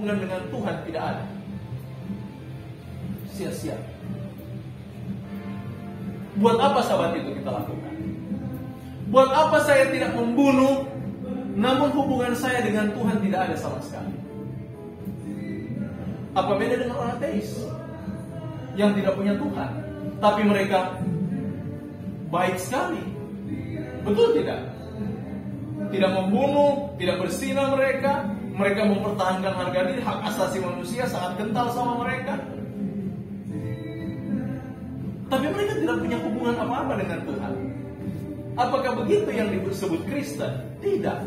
hubungan dengan Tuhan tidak ada. Sia-sia. Buat apa sahabat itu kita lakukan? Buat apa saya tidak membunuh, namun hubungan saya dengan Tuhan tidak ada sama sekali? Apa beda dengan orang ateis yang tidak punya Tuhan, tapi mereka baik sekali? Betul tidak? Tidak membunuh, tidak berzina mereka mempertahankan harga diri, hak asasi manusia sangat kental sama mereka. Tapi mereka tidak punya hubungan apa-apa dengan Tuhan. Apakah begitu yang disebut Kristen? Tidak.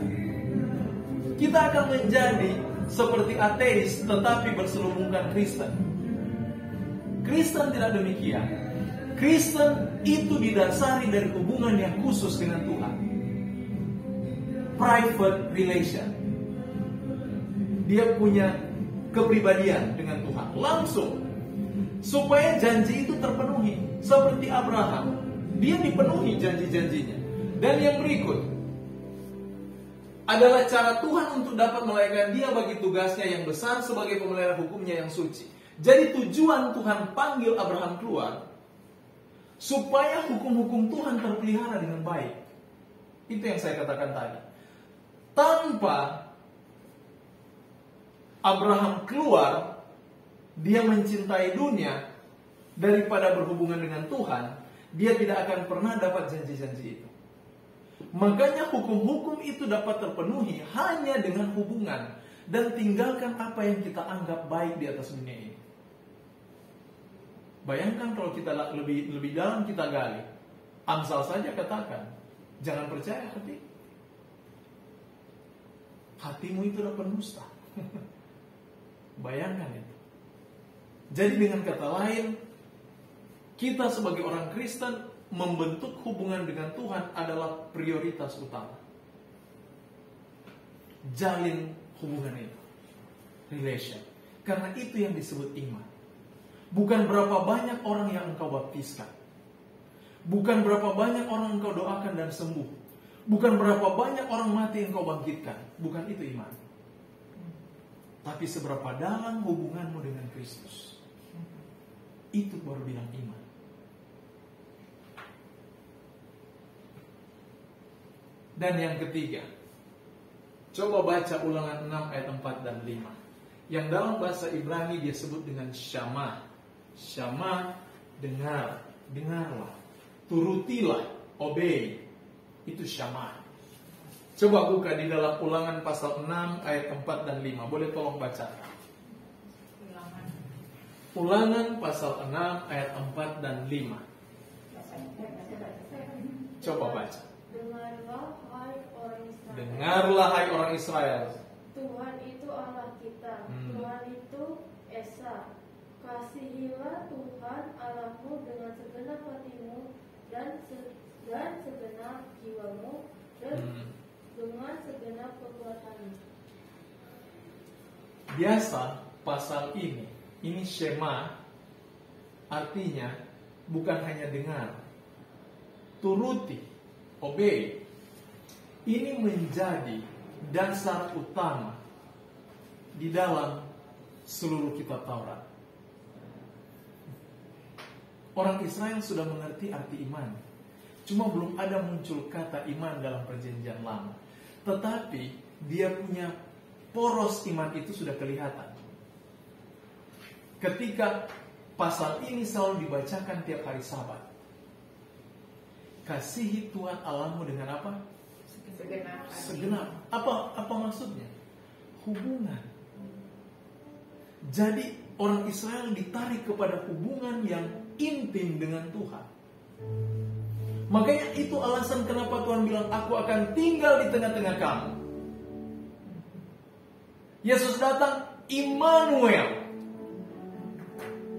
Kita akan menjadi seperti ateis tetapi berselubungkan Kristen. Kristen tidak demikian. Kristen itu didasari dari hubungan yang khusus dengan Tuhan. Private relation. Dia punya kepribadian dengan Tuhan langsung, supaya janji itu terpenuhi. Seperti Abraham, dia dipenuhi janji-janjinya. Dan yang berikut adalah cara Tuhan untuk dapat melayakkan dia bagi tugasnya yang besar sebagai pemelihara hukumnya yang suci. Jadi tujuan Tuhan panggil Abraham keluar supaya hukum-hukum Tuhan terpelihara dengan baik. Itu yang saya katakan tadi. Tanpa Abraham keluar, dia mencintai dunia daripada berhubungan dengan Tuhan, dia tidak akan pernah dapat janji-janji itu. Makanya hukum-hukum itu dapat terpenuhi hanya dengan hubungan, dan tinggalkan apa yang kita anggap baik di atas dunia ini. Bayangkan kalau kita lebih dalam kita gali, Amsal saja katakan, jangan percaya hati. Hatimu itu adalah pendusta. Bayangkan itu. Jadi dengan kata lain, kita sebagai orang Kristen membentuk hubungan dengan Tuhan adalah prioritas utama. Jalin hubungan itu, relation. Karena itu yang disebut iman. Bukan berapa banyak orang yang engkau baptiskan, bukan berapa banyak orang engkau doakan dan sembuh, bukan berapa banyak orang mati yang engkau bangkitkan. Bukan itu iman. Tapi seberapa dalam hubunganmu dengan Kristus. Itu baru bilang iman. Dan yang ketiga, coba baca Ulangan 6 ayat 4 dan 5. Yang dalam bahasa Ibrani dia sebut dengan syama. Syama, dengar, dengarlah, turutilah, obey. Itu syama. Coba buka di dalam Ulangan pasal 6 ayat 4 dan 5. Boleh tolong bacakan. Ulangan pasal 6 ayat 4 dan 5. Coba baca. Dengarlah hai orang Israel. Tuhan itu Allah kita. Tuhan itu Esa. Kasihilah Tuhan Allahmu dengan segenap hatimu dan segenap jiwamu dan dengan segenap kekuatanmu. Biasa pasal ini Shema, artinya bukan hanya dengar, turuti, obey. Ini menjadi dasar utama di dalam seluruh kitab Taurat. Orang Israel sudah mengerti arti iman, cuma belum ada muncul kata iman dalam perjanjian lama. Tetapi dia punya poros iman itu sudah kelihatan. Ketika pasal ini selalu dibacakan tiap hari Sabat. Kasihi Tuhan Allahmu dengan apa? Segenap. Apa maksudnya? Hubungan. Jadi orang Israel ditarik kepada hubungan yang intim dengan Tuhan. Makanya itu alasan kenapa Tuhan bilang, aku akan tinggal di tengah-tengah kamu. Yesus datang, Immanuel,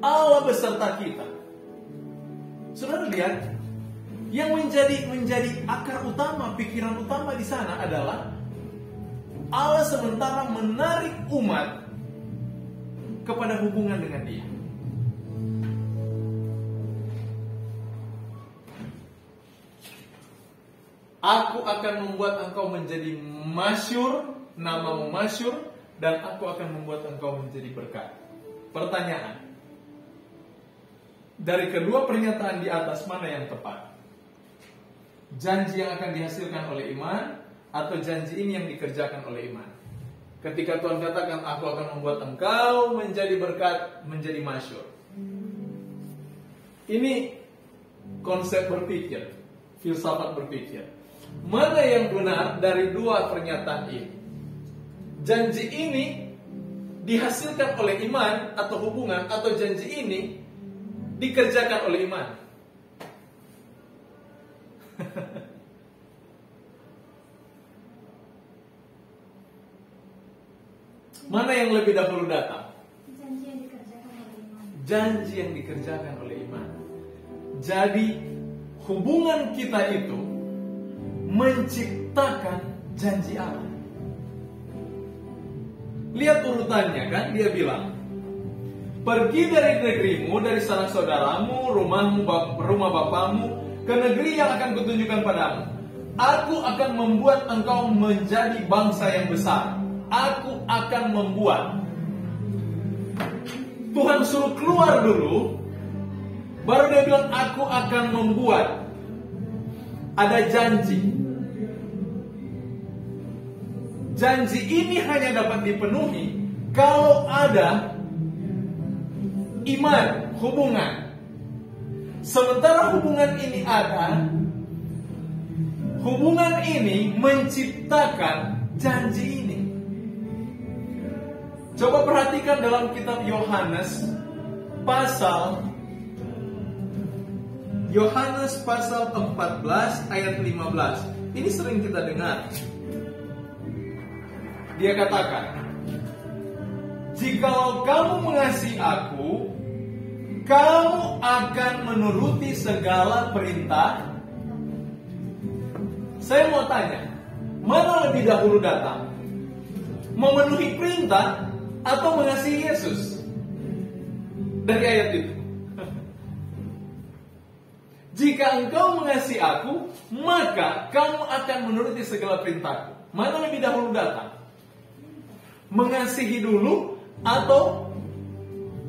Allah beserta kita. Saudara lihat, yang menjadi akar utama, pikiran utama di sana adalah Allah sementara menarik umat kepada hubungan dengan Dia. Aku akan membuat engkau menjadi masyhur, namamu masyhur, dan aku akan membuat engkau menjadi berkat. Pertanyaan, dari kedua pernyataan di atas mana yang tepat? Janji yang akan dihasilkan oleh iman atau janji ini yang dikerjakan oleh iman? Ketika Tuhan katakan, aku akan membuat engkau menjadi berkat, menjadi masyhur. Ini konsep berpikir, filsafat berpikir. Mana yang benar dari dua pernyataan ini? Janji ini dihasilkan oleh iman atau hubungan, atau janji ini dikerjakan oleh iman? Mana yang lebih dahulu datang? Janji yang dikerjakan oleh iman. Janji yang dikerjakan oleh iman. Jadi hubungan kita itu menciptakan janji Allah. Lihat urutannya kan, dia bilang, pergi dari negerimu, dari sanak saudaramu, rumahmu, rumah bapamu, ke negeri yang akan kutunjukkan padamu. Aku akan membuat engkau menjadi bangsa yang besar. Aku akan membuat. Tuhan suruh keluar dulu, baru dia bilang, aku akan membuat. Ada janji. Janji ini hanya dapat dipenuhi kalau ada iman, hubungan. Sementara hubungan ini ada, hubungan ini menciptakan janji ini. Coba perhatikan dalam kitab Yohanes pasal 14 ayat 15. Ini sering kita dengar. Dia katakan, jikalau kamu mengasihi aku, kamu akan menuruti segala perintah. Saya mau tanya, mana lebih dahulu datang? Memenuhi perintah atau mengasihi Yesus? Dari ayat itu. Jika engkau mengasihi aku, maka kamu akan menuruti segala perintahku. Mana lebih dahulu datang? Mengasihi dulu atau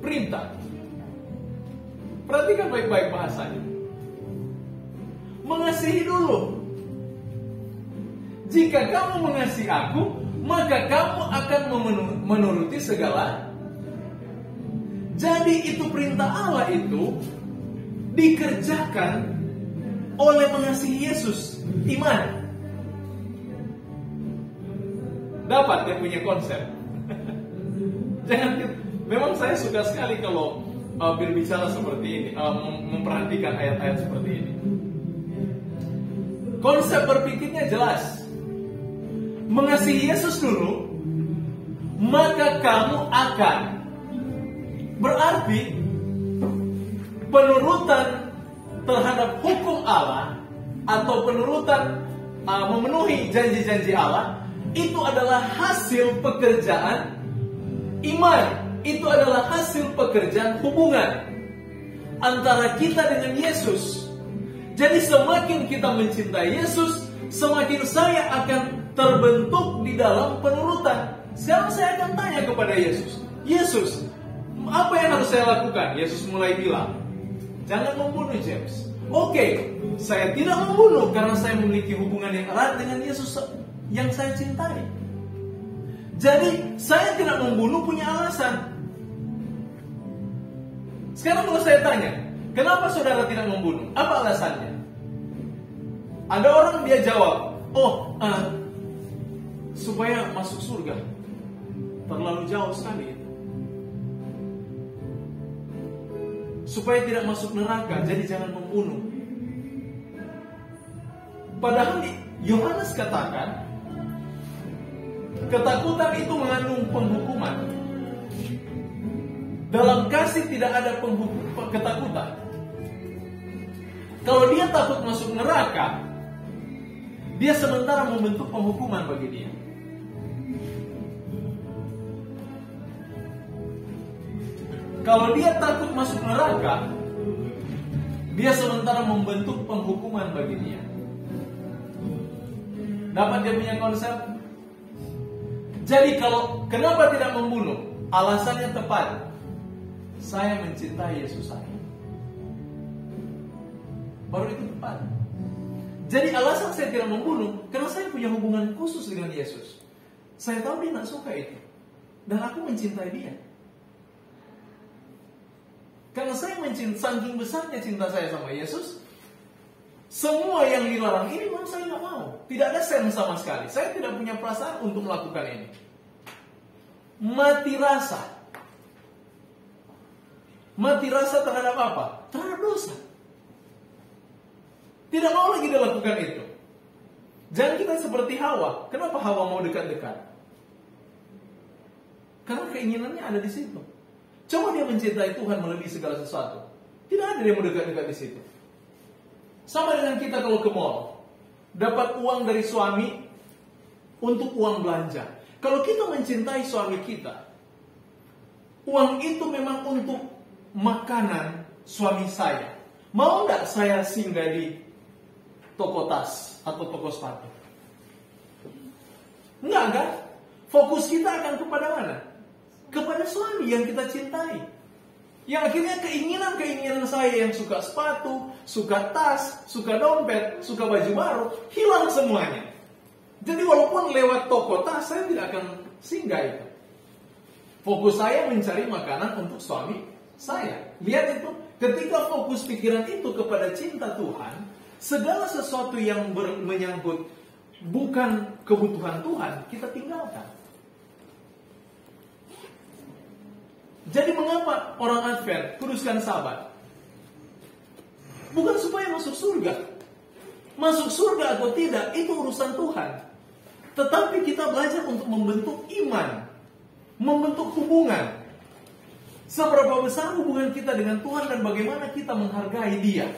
perintah? Perhatikan baik-baik bahasanya. Mengasihi dulu. Jika kamu mengasihi aku, maka kamu akan menuruti segala. Jadi itu perintah Allah itu dikerjakan oleh mengasihi Yesus, iman. Dapat yang punya konsep. Jangan, memang saya suka sekali kalau berbicara seperti ini, memperhatikan ayat-ayat seperti ini. Konsep berpikirnya jelas. Mengasihi Yesus dulu, maka kamu akan. Berarti penurutan terhadap hukum Allah atau penurutan memenuhi janji-janji Allah itu adalah hasil pekerjaan iman. Itu adalah hasil pekerjaan hubungan antara kita dengan Yesus. Jadi semakin kita mencintai Yesus, semakin saya akan terbentuk di dalam penurutan. Sekarang saya akan tanya kepada Yesus, Yesus, apa yang harus saya lakukan? Yesus mulai bilang, jangan membunuh, James. Oke, saya tidak membunuh karena saya memiliki hubungan yang erat dengan Yesus yang saya cintai. Jadi saya tidak membunuh punya alasan. Sekarang kalau saya tanya, kenapa saudara tidak membunuh? Apa alasannya? Ada orang dia jawab, supaya masuk surga. Terlalu jauh sekali itu. Supaya tidak masuk neraka, jadi jangan membunuh. Padahal Yohanes katakan, ketakutan itu mengandung penghukuman. Dalam kasih tidak ada ketakutan. Kalau dia takut masuk neraka, dia sementara membentuk penghukuman bagi dia. Kalau dia takut masuk neraka, dia sementara membentuk penghukuman bagi dia. Dapat dia punya konsep? Jadi kalau kenapa tidak membunuh? Alasannya tepat. Saya mencintai Yesus saya. Baru itu tepat. Jadi alasan saya tidak membunuh karena saya punya hubungan khusus dengan Yesus. Saya tahu dia tidak suka itu. Dan aku mencintai dia. Karena saya mencintai, saking besarnya cinta saya sama Yesus, semua yang dilarang ini memang saya nggak mau. Tidak ada sen sama sekali. Saya tidak punya perasaan untuk melakukan ini. Mati rasa. Mati rasa terhadap apa? Terhadap dosa. Tidak mau lagi dilakukan itu. Jangan kita seperti Hawa. Kenapa Hawa mau dekat-dekat? Karena keinginannya ada di situ. Coba dia mencintai Tuhan melebihi segala sesuatu. Tidak ada dia mau dekat-dekat di situ. Sama dengan kita kalau ke mall, dapat uang dari suami untuk uang belanja. Kalau kita mencintai suami kita, uang itu memang untuk makanan suami saya. Mau nggak saya singgah di toko tas atau toko sepatu? Enggak kan? Fokus kita akan kepada mana? Kepada suami yang kita cintai. Yang akhirnya keinginan saya yang suka sepatu, suka tas, suka dompet, suka baju baru, hilang semuanya. Jadi walaupun lewat toko tas, saya tidak akan singgah itu. Fokus saya mencari makanan untuk suami saya. Lihat itu, ketika fokus pikiran itu kepada cinta Tuhan, segala sesuatu yang menyangkut bukan kebutuhan Tuhan, kita tinggalkan. Jadi mengapa orang Advent kuduskan Sabat? Bukan supaya masuk surga. Masuk surga atau tidak, itu urusan Tuhan. Tetapi kita belajar untuk membentuk iman. Membentuk hubungan. Seberapa besar hubungan kita dengan Tuhan dan bagaimana kita menghargai Dia.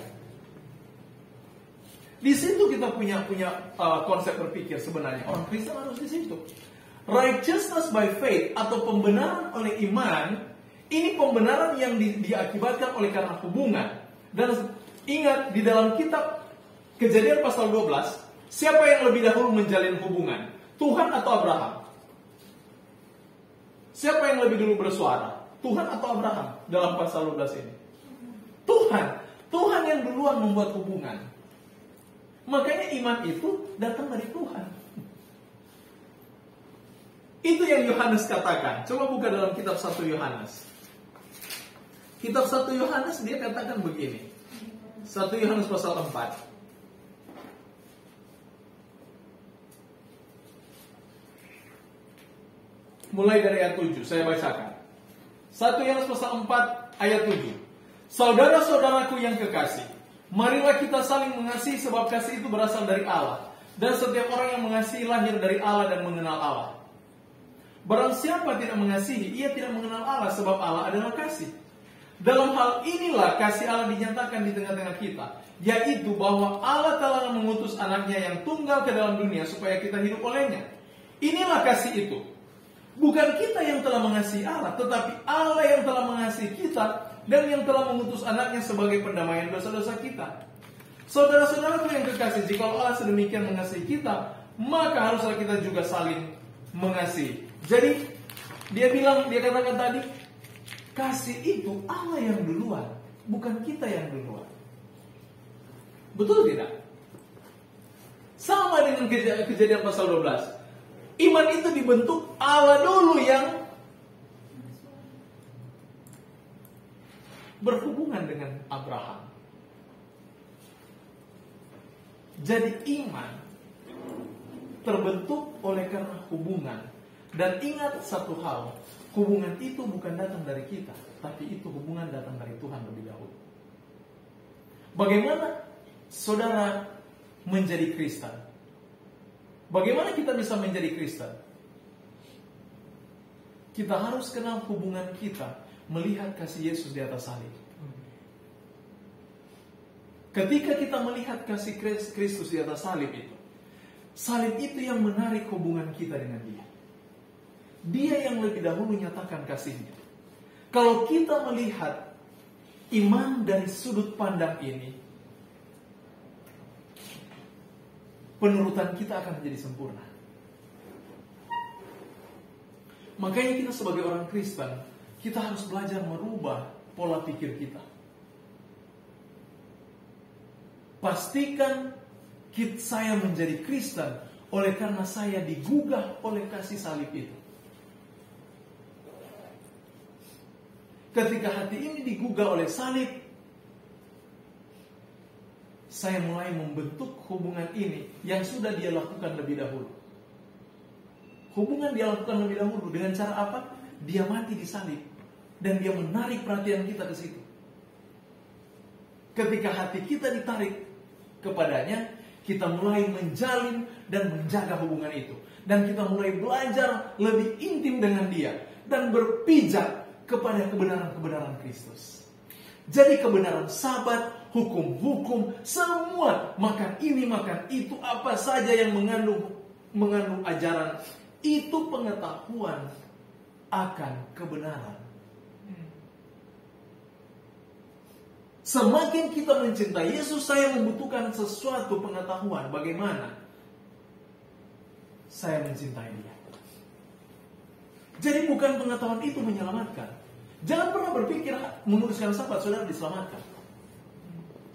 Di situ kita punya konsep berpikir sebenarnya. Orang Kristen harus di situ. Righteousness by faith atau pembenaran oleh iman. Ini pembenaran yang diakibatkan oleh karena hubungan. Dan ingat, di dalam kitab Kejadian pasal 12, siapa yang lebih dahulu menjalin hubungan? Tuhan atau Abraham? Siapa yang lebih dulu bersuara? Tuhan atau Abraham dalam pasal 12 ini? Tuhan. Tuhan yang duluan membuat hubungan. Makanya iman itu datang dari Tuhan. Itu yang Yohanes katakan. Coba buka dalam kitab 1 Yohanes. Kitab 1 Yohanes dia katakan begini. 1 Yohanes pasal 4. Mulai dari ayat 7, saya bacakan. 1 Yohanes pasal 4 ayat 7. Saudara-saudaraku yang kekasih, marilah kita saling mengasihi sebab kasih itu berasal dari Allah. Dan setiap orang yang mengasihi lahir dari Allah dan mengenal Allah. Barang siapa tidak mengasihi, ia tidak mengenal Allah sebab Allah adalah kasih. Dalam hal inilah kasih Allah dinyatakan di tengah-tengah kita, yaitu bahwa Allah telah mengutus anaknya yang tunggal ke dalam dunia supaya kita hidup olehnya. Inilah kasih itu. Bukan kita yang telah mengasihi Allah, tetapi Allah yang telah mengasihi kita dan yang telah mengutus anaknya sebagai pendamaian dosa-dosa kita. Saudara-saudaraku yang kekasih, jika Allah sedemikian mengasihi kita, maka haruslah kita juga saling mengasihi. Jadi dia katakan tadi, kasih itu Allah yang duluan, bukan kita yang duluan. Betul tidak? Sama dengan Kejadian pasal 12. Iman itu dibentuk Allah dulu yang berhubungan dengan Abraham. Jadi iman terbentuk oleh karena hubungan. Dan ingat satu hal, hubungan itu bukan datang dari kita, tapi itu hubungan datang dari Tuhan lebih dahulu. Bagaimana saudara menjadi Kristen? Bagaimana kita bisa menjadi Kristen? Kita harus kenal hubungan kita melihat kasih Yesus di atas salib. Ketika kita melihat kasih Kristus di atas salib itu yang menarik hubungan kita dengan Dia. Dia yang lebih dahulu nyatakan kasihnya. Kalau kita melihat iman dari sudut pandang ini, penurutan kita akan menjadi sempurna. Makanya kita sebagai orang Kristen, kita harus belajar merubah pola pikir kita. Pastikan saya menjadi Kristen oleh karena saya digugah oleh kasih salib itu. Ketika hati ini digugah oleh salib, saya mulai membentuk hubungan ini yang sudah dia lakukan lebih dahulu. Hubungan dia lakukan lebih dahulu dengan cara apa? Dia mati di salib dan dia menarik perhatian kita ke situ. Ketika hati kita ditarik kepadanya, kita mulai menjalin dan menjaga hubungan itu. Dan kita mulai belajar lebih intim dengan dia dan berpijak kepada kebenaran-kebenaran Kristus. Jadi kebenaran Sabat, hukum-hukum, semua makan ini, makan itu, apa saja yang mengandung ajaran, itu pengetahuan akan kebenaran. Semakin kita mencintai Yesus, saya membutuhkan sesuatu pengetahuan bagaimana saya mencintai Dia. Jadi bukan pengetahuan itu menyelamatkan. Jangan pernah berpikir menguduskan Sabat saudara diselamatkan.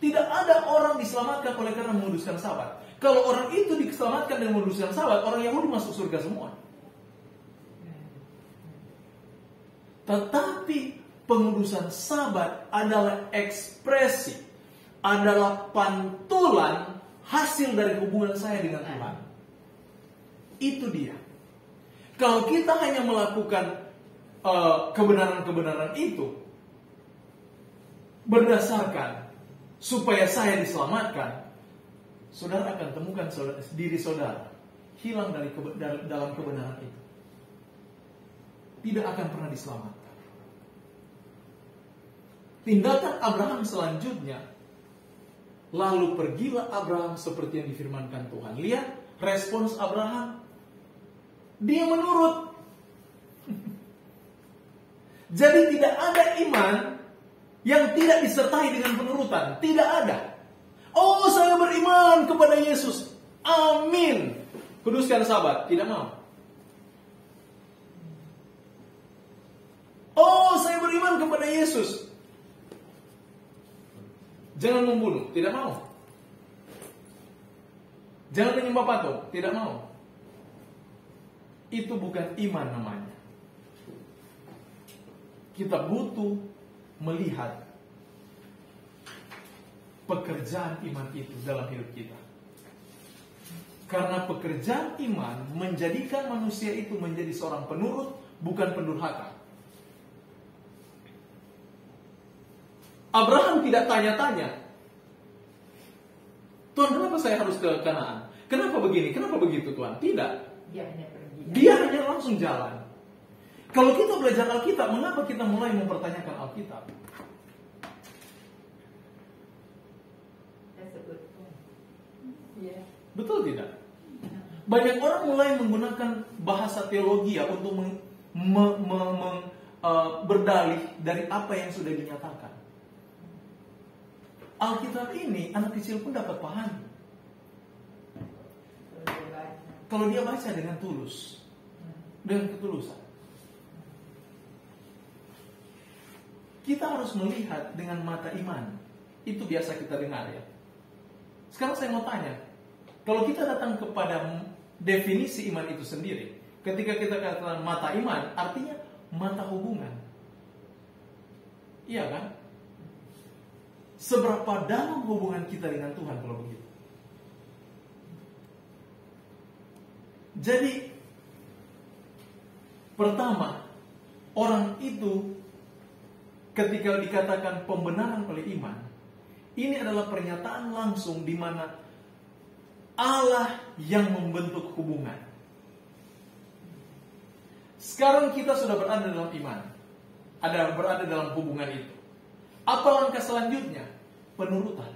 Tidak ada orang diselamatkan oleh karena menguduskan Sabat. Kalau orang itu diselamatkan dengan menguduskan Sabat, orang Yahudi masuk surga semua. Tetapi pengudusan Sabat adalah ekspresi, adalah pantulan hasil dari hubungan saya dengan Tuhan. Itu dia. Kalau kita hanya melakukan kebenaran-kebenaran itu berdasarkan supaya saya diselamatkan, saudara akan temukan diri saudara hilang dalam kebenaran itu. Tidak akan pernah diselamatkan. Tindakan Abraham selanjutnya, lalu pergilah Abraham seperti yang difirmankan Tuhan. Lihat respons Abraham. Dia menurut. Jadi tidak ada iman yang tidak disertai dengan penurutan. Tidak ada. Oh, saya beriman kepada Yesus. Amin. Kuduskan Sabat. Tidak mau. Oh, saya beriman kepada Yesus. Jangan membunuh. Tidak mau. Jangan menyembah patung. Tidak mau. Itu bukan iman namanya. Kita butuh melihat pekerjaan iman itu dalam hidup kita. Karena pekerjaan iman menjadikan manusia itu menjadi seorang penurut, bukan pendurhaka. Abraham tidak tanya-tanya, Tuhan, kenapa saya harus ke Kanaan? Kenapa begini? Kenapa begitu, Tuhan? Tidak. Dia hanya langsung jalan. Kalau kita belajar Alkitab, mengapa kita mulai mempertanyakan Alkitab? Betul tidak? Banyak orang mulai menggunakan bahasa teologi untuk berdalih dari apa yang sudah dinyatakan. Alkitab ini anak kecil pun dapat paham. Kalau dia baca dengan tulus, dengan ketulusan. Kita harus melihat dengan mata iman. Itu biasa kita dengar ya. Sekarang saya mau tanya, kalau kita datang kepada definisi iman itu sendiri, ketika kita katakan mata iman, artinya mata hubungan. Iya kan? Seberapa dalam hubungan kita dengan Tuhan kalau begitu? Jadi, pertama, orang itu ketika dikatakan pembenaran oleh iman, ini adalah pernyataan langsung di mana Allah yang membentuk hubungan. Sekarang kita sudah berada dalam iman, berada dalam hubungan itu. Apa langkah selanjutnya? Penurutan.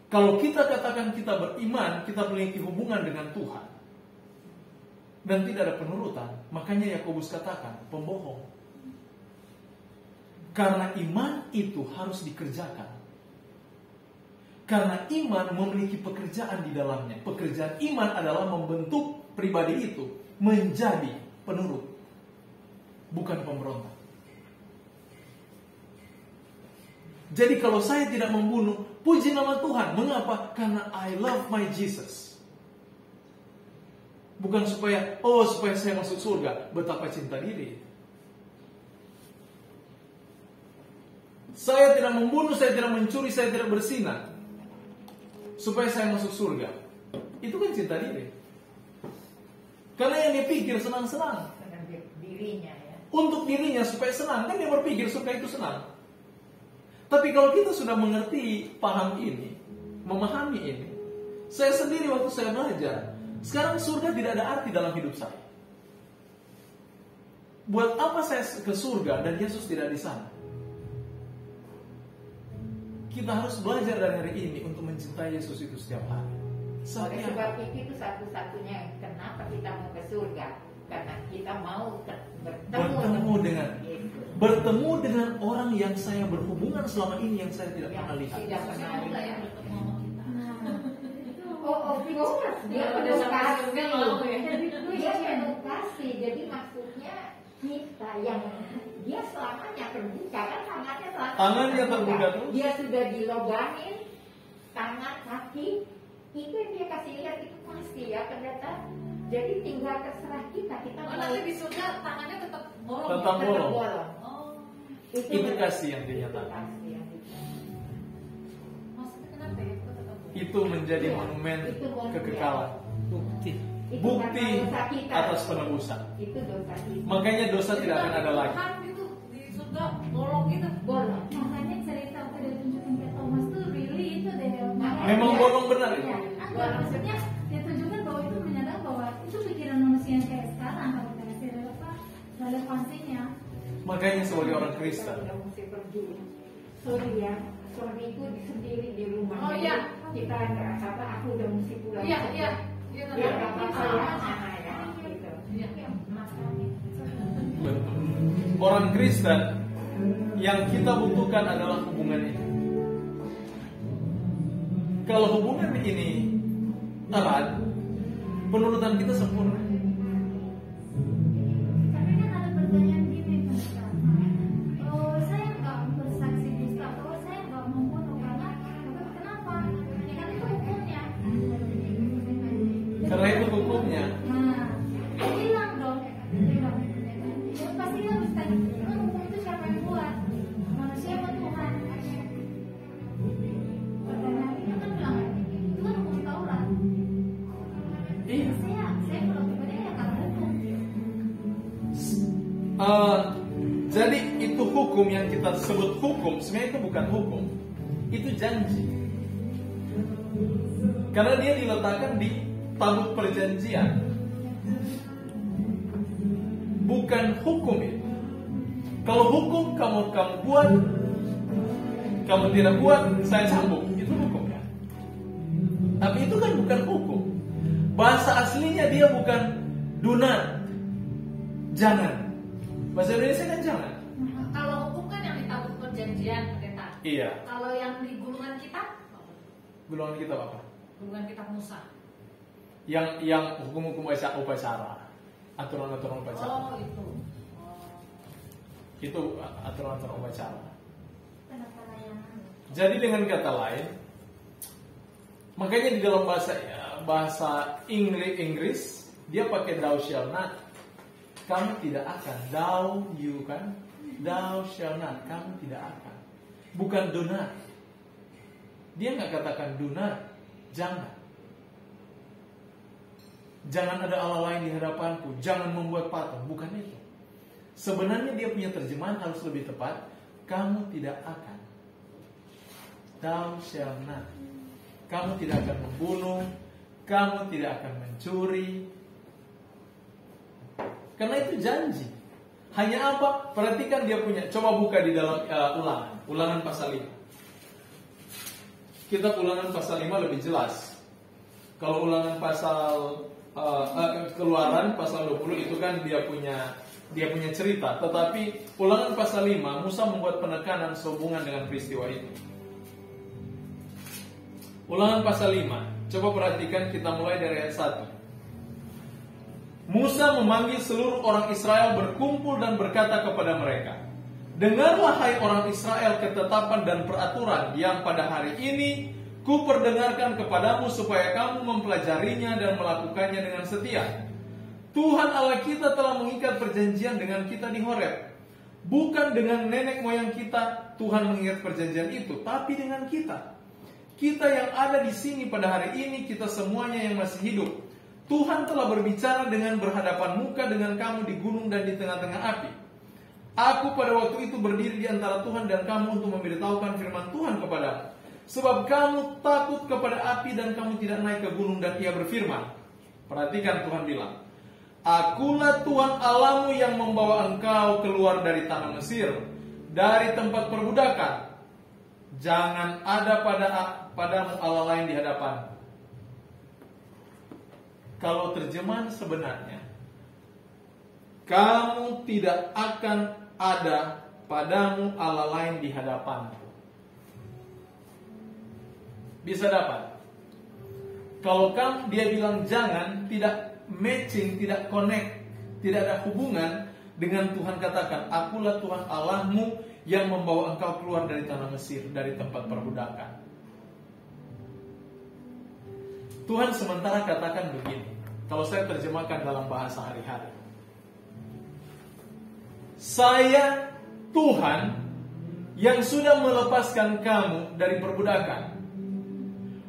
Kalau kita katakan kita beriman, kita memiliki hubungan dengan Tuhan, dan tidak ada penurutan, makanya Yakobus katakan pembohong. Karena iman itu harus dikerjakan. Karena iman memiliki pekerjaan di dalamnya. Pekerjaan iman adalah membentuk pribadi itu menjadi penurut, bukan pemberontak. Jadi kalau saya tidak membunuh, puji nama Tuhan. Mengapa? Karena I love my Jesus. Bukan supaya saya masuk surga. Betapa cinta diri. Saya tidak membunuh, saya tidak mencuri, saya tidak berzina supaya saya masuk surga. Itu kan cinta diri. Karena yang dia pikir senang-senang. Dirinya ya. Untuk dirinya supaya senang. Kan dia berpikir surga itu senang. Tapi kalau kita sudah mengerti, paham ini, memahami ini, saya sendiri waktu saya belajar, sekarang surga tidak ada arti dalam hidup saya. Buat apa saya ke surga dan Yesus tidak di sana? Kita harus belajar dari hari ini untuk mencintai Yesus itu setiap hari. Oleh sebab itu satu-satunya kenapa kita mau ke surga, karena kita mau bertemu dengan orang yang saya berhubungan selama ini yang saya tidak pernah lihat. Tidak pernah lihat. Nah, itu Dia penuh kasih. Jadi maksudnya kita yang dia selamanya terbuka kan, tangannya terbuka terus. Dia sudah dilobangin tangan kaki, itu yang dia kasih lihat, itu pasti ya ternyata. Jadi tinggal terserah kita mau. Nanti di surga tangannya tetap bolong. Tetap bolong. Oh. Itu kasih yang dinyatakan. Maksudnya kenapa ya? Kok tetap bolong? Itu menjadi monumen kekekalan. Bukti atas penebusan. Itu dosa kita. Makanya dosa tidak akan ada lagi. Kan itu di surga bolong gitu. Bolong. makanya cerita waktu dia tunjukin ke Thomas tuh really itu deh. Memang bolong benar itu. Maksudnya dia tunjukkan bahwa itu menyadar bahwa itu pikiran manusia yang kayak sekarang kalau kita kasih relevansinya. Makanya sebagai orang Kristen, Udah mesti pergi. Sorry ya, sorry itu sendiri di rumah. Oh, Jadi iya. kita nggak apa, aku udah mesti pulang. Iya, iya. Iya, Biar nggak apa-apa ya, iya. Mama ya, gitu. Iya. orang Kristen yang kita butuhkan adalah hubungan ini. Kalau hubungan ini erat, penurutan kita sempurna. Tapi kan ada pertanyaan gini kan Kak. Oh, saya nggak bersaksi dusta atau saya nggak membunuh karena kenapa? Ya kan itu hukumnya. Karena itu hukumnya. Nah, bilang dong, bilang. Ya, pasti kan harus tanya, hukum itu siapa yang buat? Manusia atau Tuhan? Pertanyaannya kan bilang, itu kan hukum Taurat. Iya. Saya kalau pribadi ya karena hukum. Jadi itu hukum yang kita sebut hukum, sebenarnya itu bukan hukum, itu janji. Karena dia diletakkan di tabut perjanjian, bukan hukum itu. Kalau hukum kamu buat, kamu tidak buat, saya cambuk, itu hukumnya. Tapi itu kan bukan hukum. Bahasa aslinya dia bukan do not, jangan. Bahasa Indonesia kan jangan. Kalau hukum kan yang di tabut perjanjian, pendeta. Iya. Kalau yang di gulungan kitab, Golongan kita apa? gulungan kitab Musa. Yang hukum-hukum upacara, aturan-aturan upacara. Oh itu. Oh. Itu aturan-aturan upacara. Kenapa layanan? Jadi dengan kata lain, makanya di dalam bahasa Inggris dia pakai thou shall not. Kamu tidak akan. Thou shall not. Kamu tidak akan. Bukan do not. Dia nggak katakan do not. Jangan. Jangan ada Allah lain di hadapanku. Jangan membuat patung. Bukan itu. Sebenarnya dia punya terjemahan harus lebih tepat. Kamu tidak akan. Thou shall not. Kamu tidak akan membunuh. Kamu tidak akan mencuri. Karena itu janji. Hanya apa? Perhatikan dia punya. Coba buka di dalam Ulangan pasal 5. Kitab Ulangan pasal 5 lebih jelas. Kalau Ulangan pasal Keluaran pasal 20 itu kan dia punya cerita. Tetapi Ulangan pasal 5 Musa membuat penekanan sehubungan dengan peristiwa itu. Ulangan pasal 5. Coba perhatikan, kita mulai dari ayat 1. Musa memanggil seluruh orang Israel berkumpul dan berkata kepada mereka, "Dengarlah hai orang Israel ketetapan dan peraturan yang pada hari ini ku perdengarkan kepadamu supaya kamu mempelajarinya dan melakukannya dengan setia. Tuhan Allah kita telah mengikat perjanjian dengan kita di Horeb. Bukan dengan nenek moyang kita Tuhan mengikat perjanjian itu, tapi dengan kita. Kita yang ada di sini pada hari ini, kita semuanya yang masih hidup. Tuhan telah berbicara dengan berhadapan muka dengan kamu di gunung dan di tengah-tengah api. Aku pada waktu itu berdiri di antara Tuhan dan kamu untuk memberitahukan firman Tuhan kepadamu. Sebab kamu takut kepada api dan kamu tidak naik ke gunung." Dan ia berfirman, perhatikan Tuhan bilang, "Akulah Tuhan Allahmu yang membawa engkau keluar dari tanah Mesir, dari tempat perbudakan. Jangan ada padamu Allah lain di hadapan." Kalau terjemahan sebenarnya, kamu tidak akan ada padamu Allah lain di hadapanku. Bisa dapat. Kalau kamu, dia bilang jangan, tidak matching, tidak connect, tidak ada hubungan dengan Tuhan katakan, "Akulah Tuhan Allahmu yang membawa engkau keluar dari tanah Mesir, dari tempat perbudakan." Tuhan sementara katakan begini, kalau saya terjemahkan dalam bahasa hari-hari. Saya Tuhan yang sudah melepaskan kamu dari perbudakan,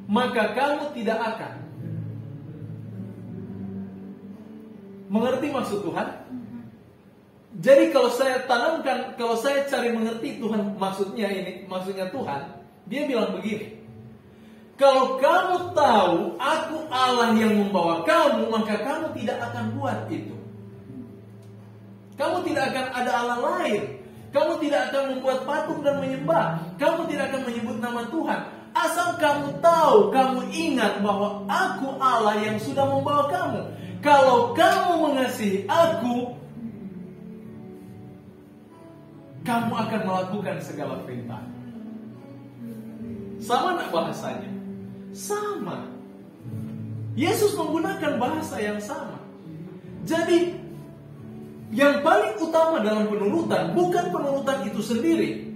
maka kamu tidak akan. Mengerti maksud Tuhan? Jadi kalau saya tanamkan, kalau saya cari mengerti Tuhan maksudnya ini, maksudnya Tuhan, dia bilang begini, kalau kamu tahu aku Allah yang membawa kamu, maka kamu tidak akan buat itu. Kamu tidak akan ada Allah lain. Kamu tidak akan membuat patung dan menyembah. Kamu tidak akan menyebut nama Tuhan. Asal kamu tahu, kamu ingat bahwa aku Allah yang sudah membawa kamu. Kalau kamu mengasihi aku, kamu akan melakukan segala perintah. Sama nak bahasanya? Sama. Yesus menggunakan bahasa yang sama. Jadi yang paling utama dalam penurutan bukan penurutan itu sendiri,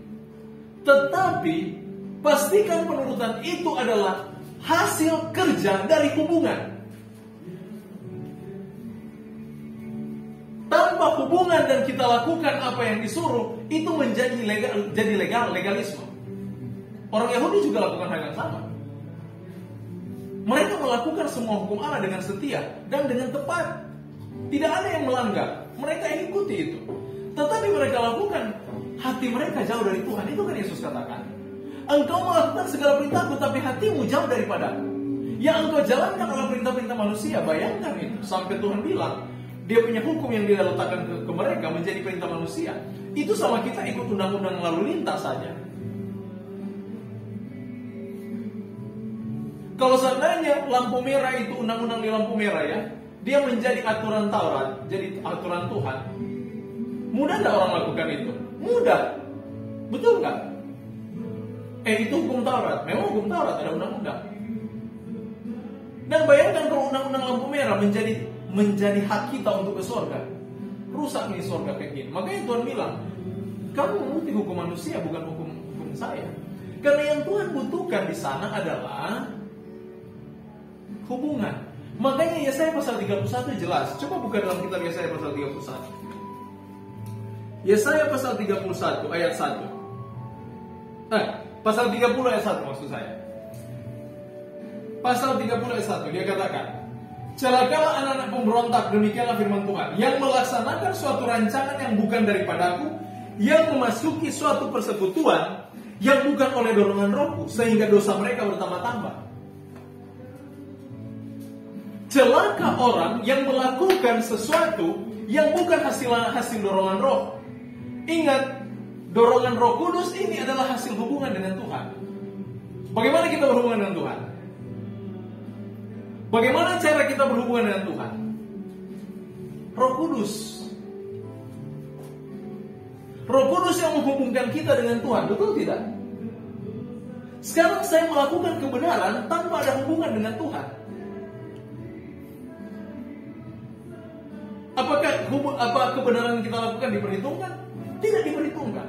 tetapi pastikan penurutan itu adalah hasil kerja dari hubungan. Tanpa hubungan dan kita lakukan apa yang disuruh, itu menjadi legalisme. Orang Yahudi juga lakukan hal yang sama. Mereka melakukan semua hukum Allah dengan setia dan dengan tepat. Tidak ada yang melanggar. Mereka ikuti itu. Tetapi mereka lakukan, hati mereka jauh dari Tuhan. Itu kan Yesus katakan, "Engkau melakukan segala perintahku, tapi hatimu jauh daripadaku." Yang engkau jalankan adalah perintah-perintah manusia. Bayangkan itu. Sampai Tuhan bilang, dia punya hukum yang dia letakkan ke mereka menjadi perintah manusia. Itu sama kita ikut undang-undang lalu lintas saja. Kalau seandainya lampu merah itu undang-undang di lampu merah ya, dia menjadi aturan Taurat, jadi aturan Tuhan. Mudah nggak orang lakukan itu? Mudah, betul nggak? Itu hukum Taurat, memang hukum Taurat ada undang-undang. Dan bayangkan kalau undang-undang lampu merah menjadi hak kita untuk ke surga, rusak nih surga kayak gini. Makanya Tuhan bilang, kamu mengikuti hukum manusia bukan hukum saya. Karena yang Tuhan butuhkan di sana adalah hubungan. Makanya Yesaya pasal 31 jelas. Coba buka dalam kitab Yesaya pasal 31. Yesaya pasal 31 ayat 1. Pasal 30 ayat 1 maksud saya. Pasal 30 ayat 1 dia katakan, "Celakalah anak-anak pemberontak, demikianlah firman Tuhan, yang melaksanakan suatu rancangan yang bukan daripadaku, yang memasuki suatu persekutuan yang bukan oleh dorongan Rohku, sehingga dosa mereka bertambah-tambah." Celaka orang yang melakukan sesuatu yang bukan hasil dorongan Roh. Ingat, dorongan Roh Kudus ini adalah hasil hubungan dengan Tuhan. Bagaimana kita berhubungan dengan Tuhan? Bagaimana cara kita berhubungan dengan Tuhan? Roh Kudus. Roh Kudus yang menghubungkan kita dengan Tuhan, betul tidak? Sekarang saya melakukan kebenaran tanpa ada hubungan dengan Tuhan. Apakah kebenaran yang kita lakukan diperhitungkan? Tidak diperhitungkan.